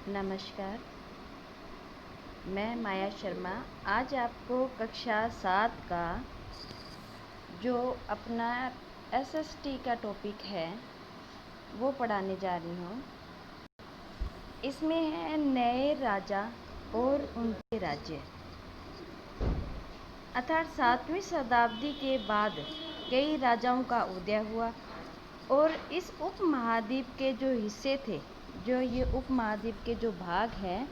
नमस्कार, मैं माया शर्मा। आज आपको कक्षा 7 का जो अपना एसएसटी का टॉपिक है वो पढ़ाने जा रही हूँ। इसमें है नए राजा और उनके राज्य। अर्थात 7वीं शताब्दी के बाद कई राजाओं का उदय हुआ और इस उपमहाद्वीप के जो हिस्से थे, जो ये उपमहाद्वीप के जो भाग हैं,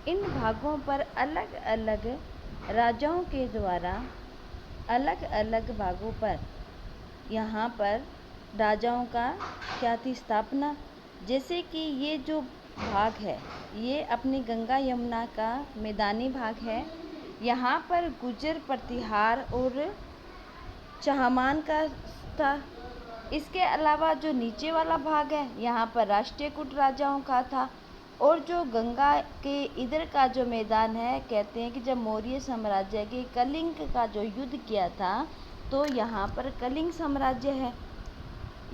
इन भागों पर अलग अलग राजाओं के द्वारा अलग अलग भागों पर यहाँ पर राजाओं का क्या थी स्थापना। जैसे कि ये जो भाग है ये अपनी गंगा यमुना का मैदानी भाग है। यहाँ पर गुजर प्रतिहार और चहमान का था। इसके अलावा जो नीचे वाला भाग है यहाँ पर राष्ट्रकूट राजाओं का था। और जो गंगा के इधर का जो मैदान है, कहते हैं कि जब मौर्य साम्राज्य के कलिंग का जो युद्ध किया था तो यहाँ पर कलिंग साम्राज्य है।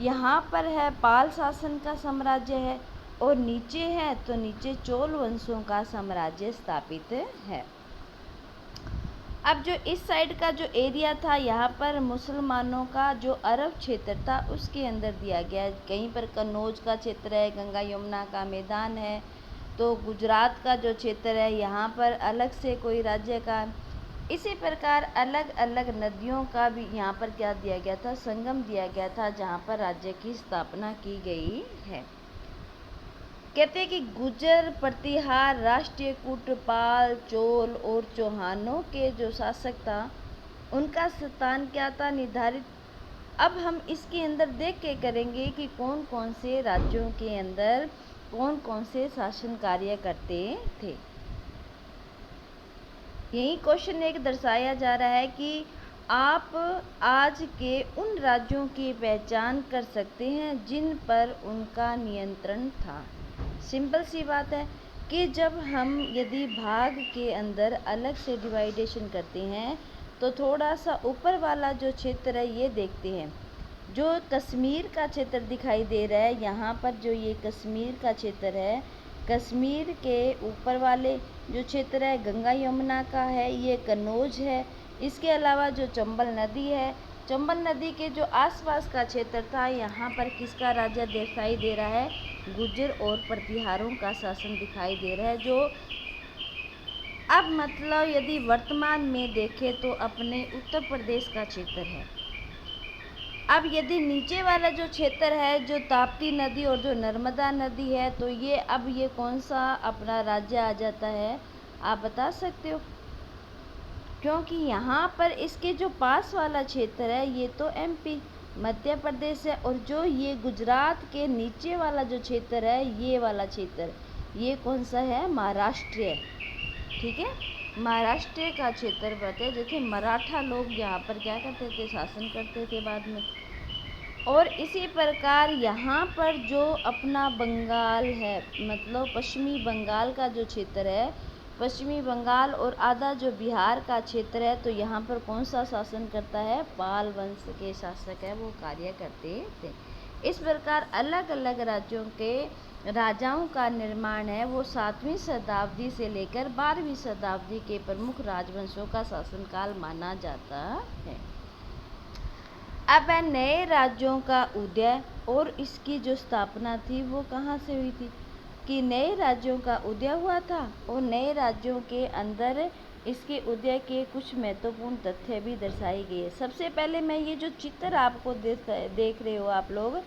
यहाँ पर है पाल शासन का साम्राज्य है और नीचे है तो नीचे चोल वंशों का साम्राज्य स्थापित है। अब जो इस साइड का जो एरिया था यहाँ पर मुसलमानों का जो अरब क्षेत्र था उसके अंदर दिया गया है। कहीं पर कन्नौज का क्षेत्र है, गंगा यमुना का मैदान है। तो गुजरात का जो क्षेत्र है यहाँ पर अलग से कोई राज्य का। इसी प्रकार अलग अलग नदियों का भी यहाँ पर क्या दिया गया था, संगम दिया गया था, जहाँ पर राज्य की स्थापना की गई है। कहते हैं कि गुजर प्रतिहार राष्ट्रकूट पाल चोल और चौहानों के जो शासक था उनका स्थान क्या था निर्धारित। अब हम इसके अंदर देख के करेंगे कि कौन कौन से राज्यों के अंदर कौन कौन से शासन कार्य करते थे। यही क्वेश्चन एक दर्शाया जा रहा है कि आप आज के उन राज्यों की पहचान कर सकते हैं जिन पर उनका नियंत्रण था। सिंपल सी बात है कि जब हम यदि भाग के अंदर अलग से डिवाइडेशन करते हैं तो थोड़ा सा ऊपर वाला जो क्षेत्र है ये देखते हैं। जो कश्मीर का क्षेत्र दिखाई दे रहा है यहाँ पर, जो ये कश्मीर का क्षेत्र है, कश्मीर के ऊपर वाले जो क्षेत्र है गंगा यमुना का है, ये कन्नौज है। इसके अलावा जो चंबल नदी है, चंबल नदी के जो आसपास का क्षेत्र था यहाँ पर किसका राज्य दिखाई दे रहा है, गुर्जर और प्रतिहारों का शासन दिखाई दे रहा है। जो अब मतलब यदि वर्तमान में देखें तो अपने उत्तर प्रदेश का क्षेत्र है। अब यदि नीचे वाला जो क्षेत्र है जो ताप्ती नदी और जो नर्मदा नदी है, तो ये अब ये कौन सा अपना राज्य आ जाता है, आप बता सकते हो? क्योंकि यहाँ पर इसके जो पास वाला क्षेत्र है ये तो एमपी मध्य प्रदेश है, और जो ये गुजरात के नीचे वाला जो क्षेत्र है ये वाला क्षेत्र ये कौन सा है, महाराष्ट्र है। ठीक है, महाराष्ट्र का क्षेत्र बताते हैं। जैसे मराठा लोग यहाँ पर क्या करते थे, शासन करते थे बाद में। और इसी प्रकार यहाँ पर जो अपना बंगाल है, मतलब पश्चिमी बंगाल का जो क्षेत्र है, पश्चिमी बंगाल और आधा जो बिहार का क्षेत्र है, तो यहाँ पर कौन सा शासन करता है, पाल वंश के शासक है वो कार्य करते थे। इस प्रकार अलग अलग राज्यों के राजाओं का निर्माण है वो 7वीं शताब्दी से लेकर 12वीं शताब्दी के प्रमुख राजवंशों का शासनकाल माना जाता है। अब नए राज्यों का उदय और इसकी जो स्थापना थी वो कहाँ से हुई थी, कि नए राज्यों का उदय हुआ था और नए राज्यों के अंदर इसके उदय के कुछ महत्वपूर्ण तथ्य भी दर्शाए गए। सबसे पहले मैं ये जो चित्र आपको देख रहे हो आप लोग,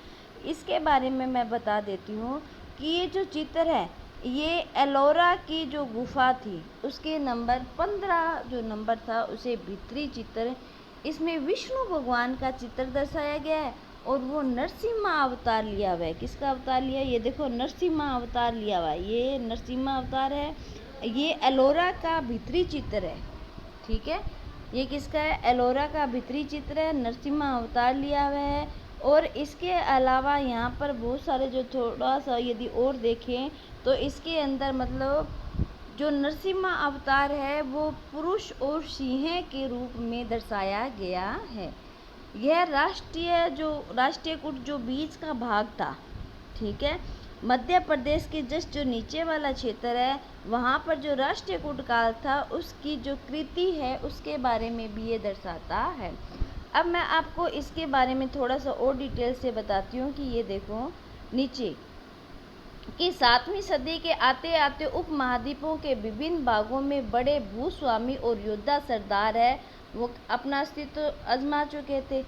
इसके बारे में मैं बता देती हूँ कि ये जो चित्र है ये एलोरा की जो गुफा थी उसके नंबर 15 जो नंबर था उसे भीतरी चित्र, इसमें विष्णु भगवान का चित्र दर्शाया गया है और वो नरसिम्हा अवतार लिया हुआ है। किसका अवतार लिया है, ये देखो नरसिम्हा अवतार लिया हुआ है, ये नरसिम्हा अवतार है। ये एलोरा का भीतरी चित्र है। ठीक है, ये किसका है, एलोरा का भीतरी चित्र है, नरसिम्हा अवतार लिया हुआ है। और इसके अलावा यहाँ पर बहुत सारे जो थोड़ा सा यदि और देखें तो इसके अंदर मतलब जो नरसिम्हा अवतार है वो पुरुष और सिंह के रूप में दर्शाया गया है। यह राष्ट्रीय जो राष्ट्रकूट जो बीच का भाग था, ठीक है, मध्य प्रदेश के जस्ट जो नीचे वाला क्षेत्र है वहाँ पर जो राष्ट्रकूट काल था उसकी जो कृति है उसके बारे में भी ये दर्शाता है। अब मैं आपको इसके बारे में थोड़ा सा और डिटेल से बताती हूँ कि ये देखो नीचे कि 7वीं सदी के आते आते उपमहाद्वीपों के विभिन्न भागों में बड़े भूस्वामी और योद्धा सरदार है वो अपना अस्तित्व आजमा चुके थे।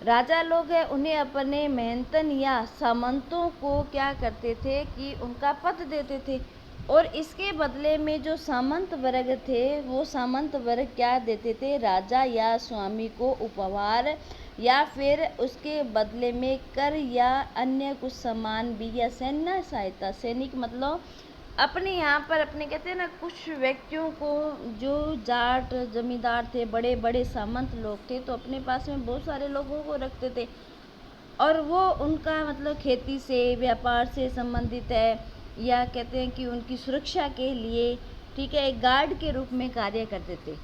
राजा लोग हैं उन्हें अपने मेहनतन या सामंतों को क्या करते थे कि उनका पद देते थे और इसके बदले में जो सामंत वर्ग थे वो सामंत वर्ग क्या देते थे, राजा या स्वामी को उपहार या फिर उसके बदले में कर या अन्य कुछ सामान भी या सैन्य सहायता। सैनिक मतलब अपने यहाँ पर अपने कहते हैं ना कुछ व्यक्तियों को जो जाट जमींदार थे बड़े बड़े सामंत लोग थे तो अपने पास में बहुत सारे लोगों को रखते थे और वो उनका मतलब खेती से व्यापार से संबंधित है या कहते हैं कि उनकी सुरक्षा के लिए ठीक है एक गार्ड के रूप में कार्य करते थे।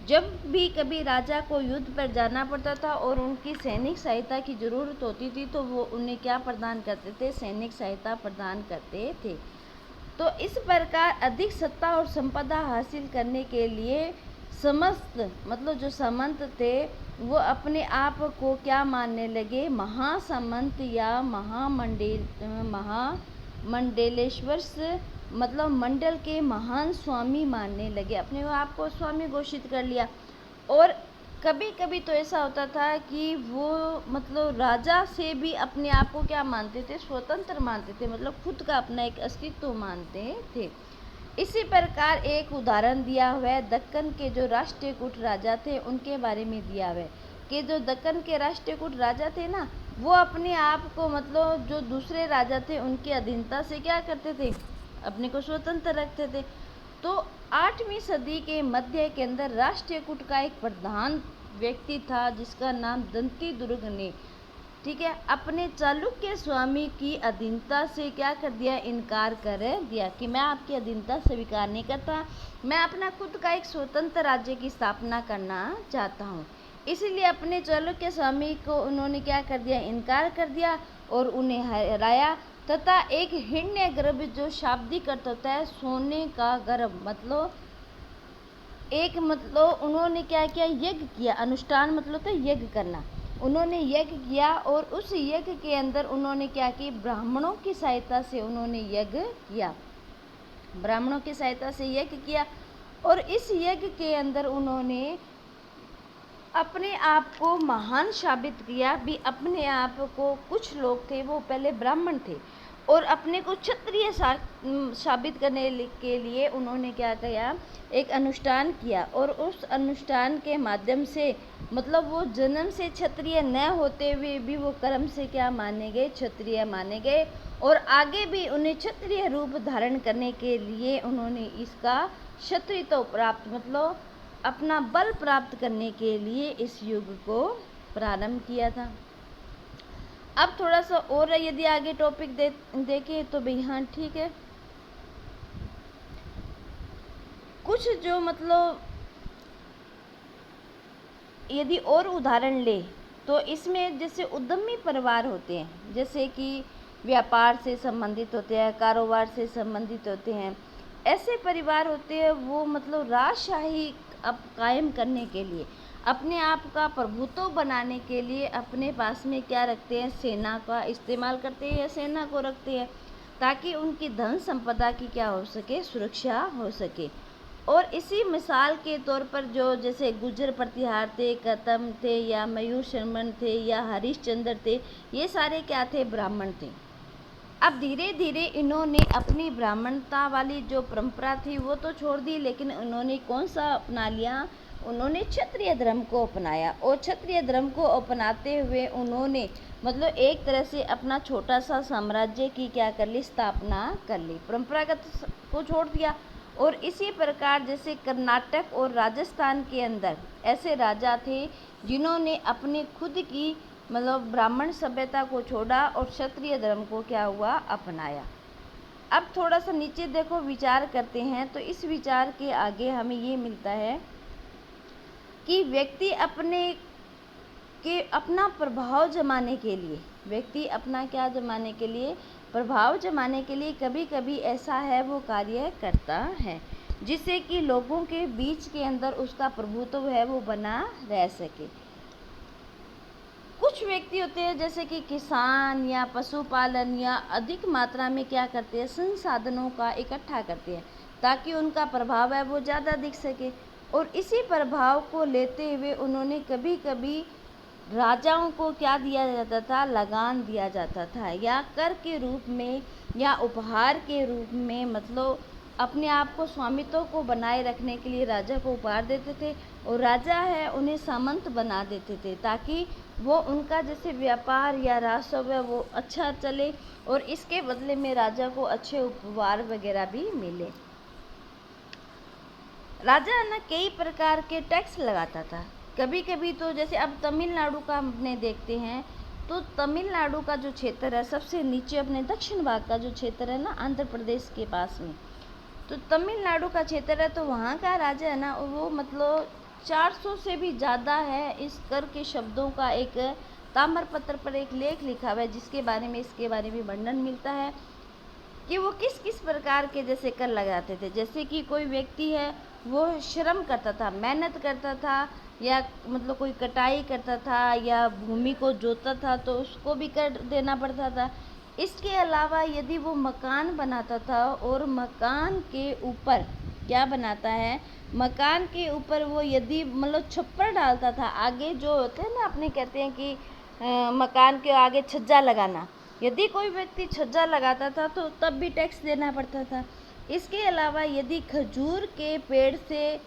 जब भी कभी राजा को युद्ध पर जाना पड़ता था और उनकी सैनिक सहायता की ज़रूरत होती थी तो वो उन्हें क्या प्रदान करते थे, सैनिक सहायता प्रदान करते थे। तो इस प्रकार अधिक सत्ता और संपदा हासिल करने के लिए समस्त मतलब जो सामंत थे वो अपने आप को क्या मानने लगे, महासामंत या महामंडलेश्वर मतलब मंडल के महान स्वामी मानने लगे, अपने आप को स्वामी घोषित कर लिया। और कभी कभी तो ऐसा होता था कि वो मतलब राजा से भी अपने आप को क्या मानते थे, स्वतंत्र मानते थे, मतलब खुद का अपना एक अस्तित्व मानते थे। इसी प्रकार एक उदाहरण दिया हुआ है दक्कन के जो राष्ट्रकूट राजा थे उनके बारे में दिया हुआ है कि जो दक्कन के राष्ट्रकूट राजा थे ना वो अपने आप को मतलब जो दूसरे राजा थे उनकी अधीनता से क्या करते थे, अपने को स्वतंत्र रखते थे। तो 8वीं सदी के मध्य के अंदर राष्ट्रकूट का एक प्रधान व्यक्ति था जिसका नाम दंती दुर्ग ने ठीक है अपने चालुक्य स्वामी की अधीनता से क्या कर दिया, इनकार कर दिया कि मैं आपकी अधीनता स्वीकार नहीं करता, मैं अपना खुद का एक स्वतंत्र राज्य की स्थापना करना चाहता हूँ। इसीलिए अपने चालुक्य स्वामी को उन्होंने क्या कर दिया, इनकार कर दिया और उन्हें हराया तथा एक हिरण्य गर्भ जो शाब्दिक अर्थ होता है सोने का गर्भ मतलब एक मतलब उन्होंने क्या किया, यज्ञ किया, अनुष्ठान मतलब होता है यज्ञ करना, उन्होंने यज्ञ किया और उस यज्ञ के अंदर उन्होंने क्या की, ब्राह्मणों की सहायता से उन्होंने यज्ञ किया, ब्राह्मणों की सहायता से यज्ञ किया और इस यज्ञ के अंदर उन्होंने अपने आप को महान साबित किया भी। अपने आप को कुछ लोग थे वो पहले ब्राह्मण थे और अपने को क्षत्रिय साबित करने के लिए उन्होंने क्या किया, एक अनुष्ठान किया और उस अनुष्ठान के माध्यम से मतलब वो जन्म से क्षत्रिय न होते हुए भी वो कर्म से क्या माने गए, क्षत्रिय माने गए और आगे भी उन्हें क्षत्रिय रूप धारण करने के लिए उन्होंने इसका क्षत्रियत्व प्राप्त मतलब अपना बल प्राप्त करने के लिए इस युग को प्रारंभ किया था। अब थोड़ा सा और यदि आगे टॉपिक देखें तो भाई हाँ ठीक है, कुछ जो मतलब यदि और उदाहरण ले तो इसमें जैसे उद्यमी परिवार होते हैं, जैसे कि व्यापार से संबंधित होते हैं, कारोबार से संबंधित होते हैं, ऐसे परिवार होते हैं वो मतलब राजशाही अब कायम करने के लिए अपने आप का प्रभुत्व बनाने के लिए अपने पास में क्या रखते हैं, सेना का इस्तेमाल करते हैं या सेना को रखते हैं ताकि उनकी धन संपदा की क्या हो सके, सुरक्षा हो सके। और इसी मिसाल के तौर पर जो जैसे गुर्जर प्रतिहार थे, कतम थे या मयूर शर्मन थे या हरिश्चंद्र थे, ये सारे क्या थे, ब्राह्मण थे। अब धीरे धीरे इन्होंने अपनी ब्राह्मणता वाली जो परंपरा थी वो तो छोड़ दी, लेकिन उन्होंने कौन सा अपना लिया, उन्होंने क्षत्रिय धर्म को अपनाया और क्षत्रिय धर्म को अपनाते हुए उन्होंने मतलब एक तरह से अपना छोटा सा साम्राज्य की क्या कर ली, स्थापना कर ली, परंपरागत को छोड़ दिया। और इसी प्रकार जैसे कर्नाटक और राजस्थान के अंदर ऐसे राजा थे जिन्होंने अपने खुद की मतलब ब्राह्मण सभ्यता को छोड़ा और क्षत्रिय धर्म को क्या हुआ, अपनाया। अब थोड़ा सा नीचे देखो विचार करते हैं तो इस विचार के आगे हमें ये मिलता है कि व्यक्ति अपना प्रभाव जमाने के लिए, व्यक्ति अपना क्या जमाने के लिए, प्रभाव जमाने के लिए कभी कभी ऐसा है वो कार्य करता है, जिससे कि लोगों के बीच के अंदर उसका प्रभुत्व है वो बना रह सके। कुछ व्यक्ति होते हैं जैसे कि किसान या पशुपालन या अधिक मात्रा में क्या करते हैं, संसाधनों का इकट्ठा करते हैं ताकि उनका प्रभाव है वो ज़्यादा दिख सके। और इसी प्रभाव को लेते हुए उन्होंने कभी कभी राजाओं को क्या दिया जाता था, लगान दिया जाता था, या कर के रूप में या उपहार के रूप में, मतलब अपने आप को स्वामित्व को बनाए रखने के लिए राजा को उपहार देते थे। और राजा है उन्हें सामंत बना देते थे ताकि वो उनका जैसे व्यापार या राजस्व है वो अच्छा चले, और इसके बदले में राजा को अच्छे उपहार वगैरह भी मिले। राजा ना कई प्रकार के टैक्स लगाता था। कभी कभी तो जैसे अब तमिलनाडु का अपने देखते हैं, तो तमिलनाडु का जो क्षेत्र है सबसे नीचे अपने दक्षिण भाग का जो क्षेत्र है ना, आंध्र प्रदेश के पास में, तो तमिलनाडु का क्षेत्र है, तो वहाँ का राजा है ना वो मतलब 400 से भी ज़्यादा है इस कर के शब्दों का एक ताम्रपत्र पर एक लेख लिखा हुआ है, जिसके बारे में इसके बारे में वर्णन मिलता है कि वो किस किस प्रकार के जैसे कर लगाते थे। जैसे कि कोई व्यक्ति है वो श्रम करता था, मेहनत करता था, या मतलब कोई कटाई करता था या भूमि को जोतता था तो उसको भी कर देना पड़ता था। इसके अलावा यदि वो मकान बनाता था और मकान के ऊपर क्या बनाता है, मकान के ऊपर वो यदि मतलब छप्पर डालता था, आगे जो होते हैं ना अपने कहते हैं कि मकान के आगे छज्जा लगाना, यदि कोई व्यक्ति छज्जा लगाता था तो तब भी टैक्स देना पड़ता था। इसके अलावा यदि खजूर के पेड़ से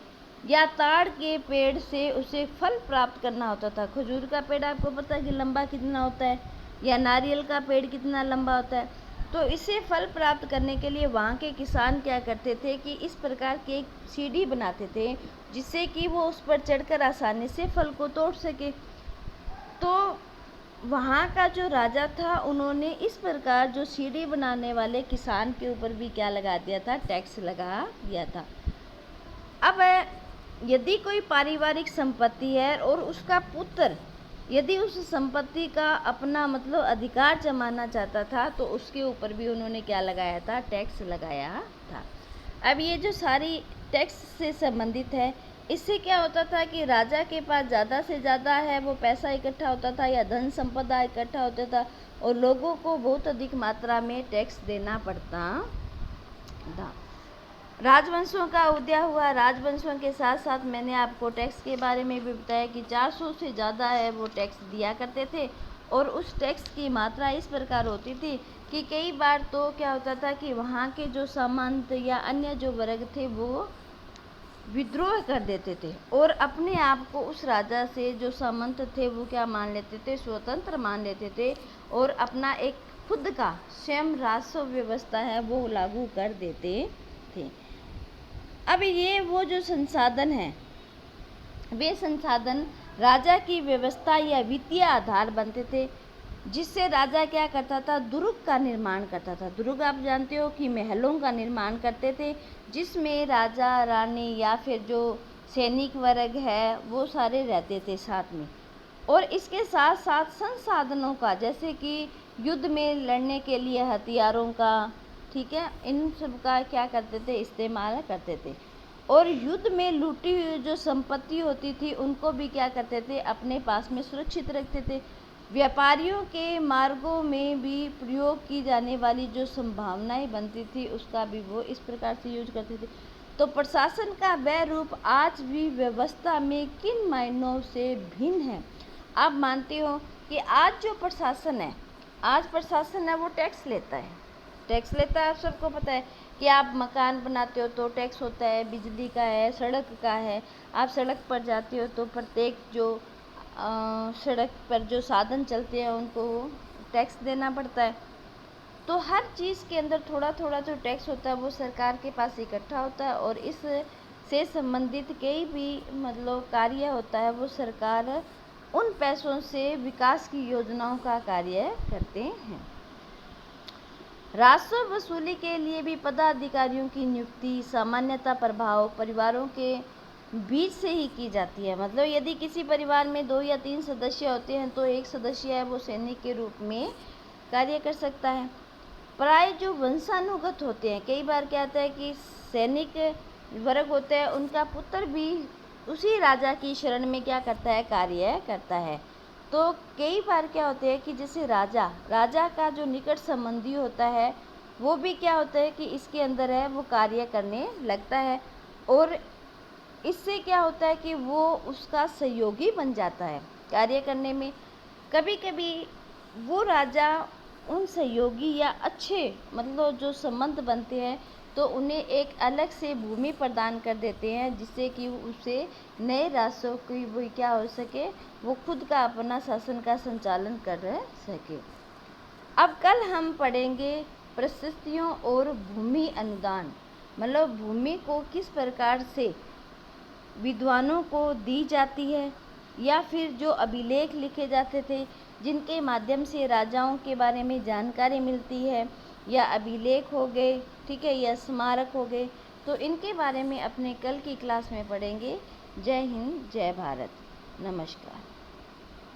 या ताड़ के पेड़ से उसे फल प्राप्त करना होता था, खजूर का पेड़ आपको पता है कि लंबा कितना होता है, या नारियल का पेड़ कितना लंबा होता है, तो इसे फल प्राप्त करने के लिए वहाँ के किसान क्या करते थे कि इस प्रकार की एक सीढ़ी बनाते थे जिससे कि वो उस पर चढ़कर आसानी से फल को तोड़ सके। तो वहाँ का जो राजा था उन्होंने इस प्रकार जो सीढ़ी बनाने वाले किसान के ऊपर भी क्या लगा दिया था, टैक्स लगा दिया था। अब यदि कोई पारिवारिक संपत्ति है और उसका पुत्र यदि उस संपत्ति का अपना मतलब अधिकार जमाना चाहता था तो उसके ऊपर भी उन्होंने क्या लगाया था, टैक्स लगाया था। अब ये जो सारी टैक्स से संबंधित है, इससे क्या होता था कि राजा के पास ज़्यादा से ज़्यादा है वो पैसा इकट्ठा होता था या धन संपदा इकट्ठा होता था, और लोगों को बहुत अधिक मात्रा में टैक्स देना पड़ता था। राजवंशों का उदय हुआ। राजवंशों के साथ साथ मैंने आपको टैक्स के बारे में भी बताया कि 400 से ज़्यादा है वो टैक्स दिया करते थे, और उस टैक्स की मात्रा इस प्रकार होती थी कि कई बार तो क्या होता था कि वहाँ के जो सामंत या अन्य जो वर्ग थे वो विद्रोह कर देते थे और अपने आप को उस राजा से जो सामंत थे वो क्या मान लेते थे, स्वतंत्र मान लेते थे, और अपना एक खुद का स्वयं राजस्व व्यवस्था है वो लागू कर देते थे। अब ये वो जो संसाधन है, वे संसाधन राजा की व्यवस्था या वित्तीय आधार बनते थे, जिससे राजा क्या करता था, दुर्ग का निर्माण करता था। दुर्ग आप जानते हो कि महलों का निर्माण करते थे जिसमें राजा रानी या फिर जो सैनिक वर्ग है वो सारे रहते थे साथ में। और इसके साथ साथ संसाधनों का, जैसे कि युद्ध में लड़ने के लिए हथियारों का, ठीक है, इन सब का क्या करते थे, इस्तेमाल करते थे। और युद्ध में लूटी हुई जो संपत्ति होती थी उनको भी क्या करते थे, अपने पास में सुरक्षित रखते थे। व्यापारियों के मार्गों में भी प्रयोग की जाने वाली जो संभावनाएं बनती थी उसका भी वो इस प्रकार से यूज करते थे। तो प्रशासन का वह रूप आज भी व्यवस्था में किन मायनों से भिन्न है। आप मानते हो कि आज जो प्रशासन है, आज प्रशासन है वो टैक्स लेता है, टैक्स लेता है। आप सबको पता है कि आप मकान बनाते हो तो टैक्स होता है, बिजली का है, सड़क का है। आप सड़क पर जाते हो तो प्रत्येक जो सड़क पर जो साधन चलते हैं उनको टैक्स देना पड़ता है। तो हर चीज़ के अंदर थोड़ा थोड़ा जो टैक्स होता है वो सरकार के पास इकट्ठा होता है, और इस से संबंधित कई भी मतलब कार्य होता है वो सरकार उन पैसों से विकास की योजनाओं का कार्य करते हैं। राजस्व वसूली के लिए भी पदाधिकारियों की नियुक्ति सामान्यतः प्रभाव परिवारों के बीच से ही की जाती है। मतलब यदि किसी परिवार में 2 या 3 सदस्य होते हैं तो एक सदस्य है वो सैनिक के रूप में कार्य कर सकता है। प्राय जो वंशानुगत होते हैं, कई बार क्या होता है कि सैनिक वर्ग होते हैं, उनका पुत्र भी उसी राजा की शरण में क्या करता है, कार्य करता है। तो कई बार क्या होते हैं कि जैसे राजा का जो निकट संबंधी होता है वो भी क्या होता है कि इसके अंदर है वो कार्य करने लगता है, और इससे क्या होता है कि वो उसका सहयोगी बन जाता है कार्य करने में। कभी कभी वो राजा उन सहयोगी या अच्छे मतलब जो संबंध बनते हैं तो उन्हें एक अलग से भूमि प्रदान कर देते हैं, जिससे कि उसे नए राष्ट्रों की वो क्या हो सके, वो खुद का अपना शासन का संचालन कर सके। अब कल हम पढ़ेंगे प्रशस्तियों और भूमि अनुदान, मतलब भूमि को किस प्रकार से विद्वानों को दी जाती है, या फिर जो अभिलेख लिखे जाते थे जिनके माध्यम से राजाओं के बारे में जानकारी मिलती है, या अभिलेख हो गए, ठीक है, या स्मारक हो गए, तो इनके बारे में अपने कल की क्लास में पढ़ेंगे। जय हिंद, जय भारत, नमस्कार।